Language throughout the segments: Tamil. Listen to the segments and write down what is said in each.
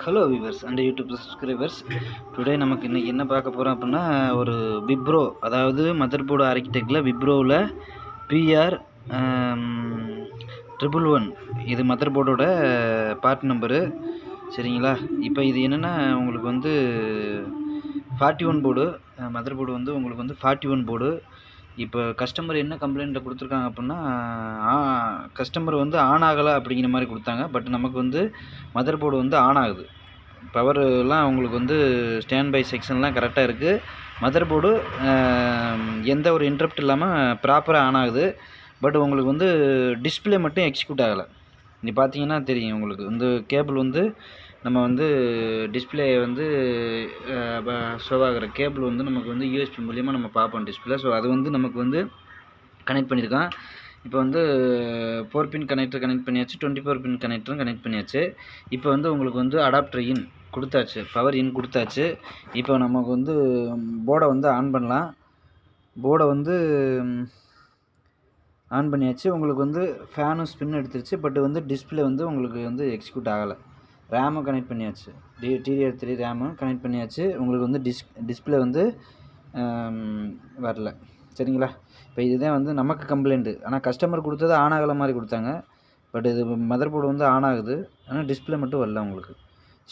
Hello viewers and YouTube subscribers. Today நமக்கு இன்றைக்கி என்ன பார்க்க போகிறோம் அப்படின்னா, ஒரு விப்ரோ, அதாவது மதர் போர்டு ஆர்கிடெக்டில் விப்ரோவில் பிஆர் 111 இது மதர் போர்டோட பார்ட் நம்பரு. சரிங்களா? இப்போ இது என்னென்னா உங்களுக்கு வந்து 41 போர்டு, மதர் போர்டு வந்து உங்களுக்கு வந்து 41 போர்டு. இப்போ கஸ்டமர் என்ன கம்ப்ளைண்ட்டில் கொடுத்துருக்காங்க அப்படின்னா, கஸ்டமர் வந்து ஆன் ஆகலை அப்படிங்கிற மாதிரி கொடுத்தாங்க. பட் நமக்கு வந்து மதர் போர்டு வந்து ஆன் ஆகுது. பவர்லாம் உங்களுக்கு வந்து ஸ்டாண்ட் பை செக்ஷன்லாம் கரெக்டாக இருக்குது. மதர் போர்டு எந்த ஒரு இன்டரப்ட் இல்லாமல் ப்ராப்பராக ஆன் ஆகுது. பட் உங்களுக்கு வந்து டிஸ்பிளே மட்டும் எக்ஸிக்யூட் ஆகலை. நீ பார்த்தீங்கன்னா தெரியும் உங்களுக்கு வந்து கேபிள் வந்து நம்ம வந்து டிஸ்பிளே வந்து ஷோ ஆகிற கேபிள் வந்து நமக்கு வந்து யூஎஸ்பி மூலிமா நம்ம பார்ப்போம் டிஸ்பிளே. ஸோ அது வந்து நமக்கு வந்து கனெக்ட் பண்ணியிருக்கான். இப்போ வந்து 4 பின் கனெக்டர் கனெக்ட் பண்ணியாச்சு, 24 பின் கனெக்டரும் கனெக்ட் பண்ணியாச்சு. இப்போ வந்து உங்களுக்கு வந்து அடாப்டர் இன் கொடுத்தாச்சு, பவர் இன் கொடுத்தாச்சு. இப்போ நமக்கு வந்து போர்டை வந்து ஆன் பண்ணலாம். போர்டை வந்து ஆன் பண்ணியாச்சு. உங்களுக்கு வந்து ஃபேனும் ஸ்பின் எடுத்துருச்சு. பட் வந்து டிஸ்பிளே வந்து உங்களுக்கு வந்து எக்ஸிக்யூட் ஆகலை. ரேமும் கனெக்ட் பண்ணியாச்சு, DDR3 ரேமும் கனெக்ட் பண்ணியாச்சு. உங்களுக்கு வந்து டிஸ்பிளே வந்து வரல. சரிங்களா? இப்போ இதுதான் வந்து நமக்கு கம்ப்ளைண்ட்டு. ஆனால் கஸ்டமர் கொடுத்தது ஆன் ஆகலை மாதிரி கொடுத்தாங்க. பட் இது மதர் போர்டு வந்து ஆன் ஆகுது, ஆனால் டிஸ்பிளே மட்டும் வரல உங்களுக்கு.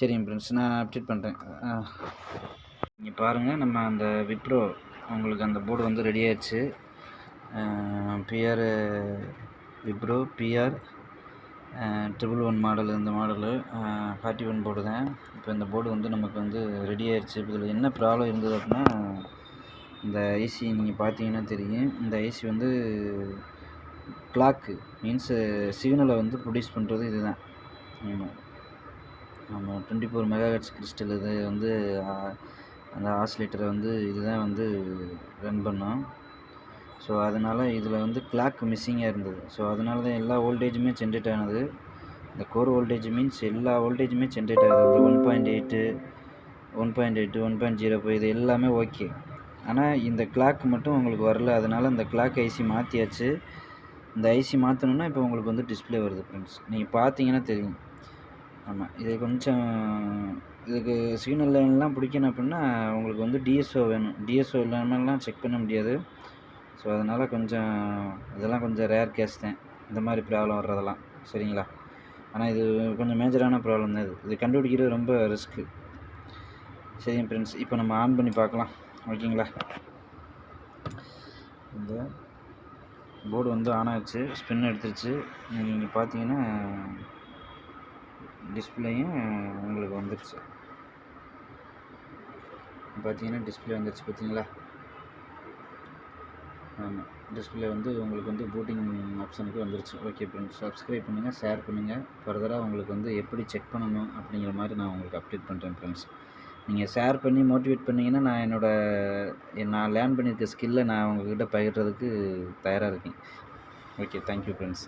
சரிங்க ஃப்ரெண்ட்ஸ், நான் அப்டேட் பண்ணுறேன். நீங்கள் பாருங்கள், நம்ம அந்த விப்ரோ உங்களுக்கு அந்த போர்டு வந்து ரெடி ஆயிடுச்சு. PR Wipro PR 111 model. இந்த மாடலு 41 போர்டு தான். இப்போ இந்த போர்டு வந்து நமக்கு வந்து ரெடி ஆயிடுச்சு. இப்போ இதில் என்ன ப்ராப்ளம் இருந்தது அப்படின்னா, இந்த ஐசி நீங்கள் பார்த்தீங்கன்னா தெரியும். இந்த ஐசி வந்து கிளாக்கு மீன்ஸு சிக்னலை வந்து ப்ரொடியூஸ் பண்ணுறது இது தான். நம்ம 24 மெகாஹெர்ட்ஸ் கிறிஸ்டல் இது வந்து அந்த ஆசிலேட்டரை வந்து இதுதான் வந்து ரன் பண்ணோம். ஸோ அதனால் இதில் வந்து கிளாக் மிஸ்ஸிங்காக இருந்தது. ஸோ அதனால தான் எல்லா வோல்டேஜுமே ஜென்ரேட் ஆனது. இந்த கோர் வோல்டேஜ் மீன்ஸ் எல்லா வோல்டேஜுமே ஜென்ரேட் ஆகுது. இந்த 1.8 1.05 இது எல்லாமே ஓகே. ஆனால் இந்த கிளாக் மட்டும் உங்களுக்கு வரல. அதனால் இந்த கிளாக் ஐசி மாற்றியாச்சு. இந்த ஐசி மாற்றணுன்னா இப்போ உங்களுக்கு வந்து டிஸ்பிளே வருது ஃப்ரெண்ட்ஸ். நீங்கள் பார்த்தீங்கன்னா தெரியும். ஆமாம், இது கொஞ்சம் இதுக்கு சிக்னல் லைன்லாம் பிடிக்கணும் அப்படின்னா உங்களுக்கு வந்து டிஎஸ்ஓ வேணும். டிஎஸ்ஓ இல்லாமல்லாம் செக் பண்ண முடியாது. ஸோ அதனால் கொஞ்சம் இதெல்லாம் கொஞ்சம் ரேர் கேஸ் தான், இந்த மாதிரி ப்ராப்ளம் வர்றதெல்லாம். சரிங்களா? ஆனால் இது கொஞ்சம் மேஜரான ப்ராப்ளம் தான். இது கண்டுபிடிக்கிறது ரொம்ப ரிஸ்க்கு. சரிங்க ஃப்ரெண்ட்ஸ், இப்போ நம்ம ஆன் பண்ணி பார்க்கலாம். ஓகேங்களா? இந்த போர்டு வந்து ஆன் ஆகிடுச்சு, ஸ்பின் எடுத்துருச்சு. நீங்கள் பார்த்தீங்கன்னா டிஸ்பிளேயும் உங்களுக்கு வந்துடுச்சு. பார்த்தீங்கன்னா டிஸ்பிளே வந்துடுச்சு, பார்த்தீங்களா? ஆமாம், டிஸ்பிளே வந்து உங்களுக்கு வந்து பூட்டிங் ஆப்ஷனுக்கு வந்துருச்சு. ஓகே ஃப்ரெண்ட்ஸ், சப்ஸ்கிரைப் பண்ணுங்கள், ஷேர் பண்ணுங்கள். ஃபர்தராக உங்களுக்கு வந்து எப்படி செக் பண்ணணும் அப்படிங்கிற மாதிரி நான் உங்களுக்கு அப்டேட் பண்ணுறேன் ஃப்ரெண்ட்ஸ். நீங்கள் ஷேர் பண்ணி மோட்டிவேட் பண்ணிங்கன்னா நான் லேர்ன் பண்ணியிருக்க ஸ்கில்லை நான் உங்கள்கிட்ட பகிர்றதுக்கு தயாராக இருக்கேன். Okay, thank you friends.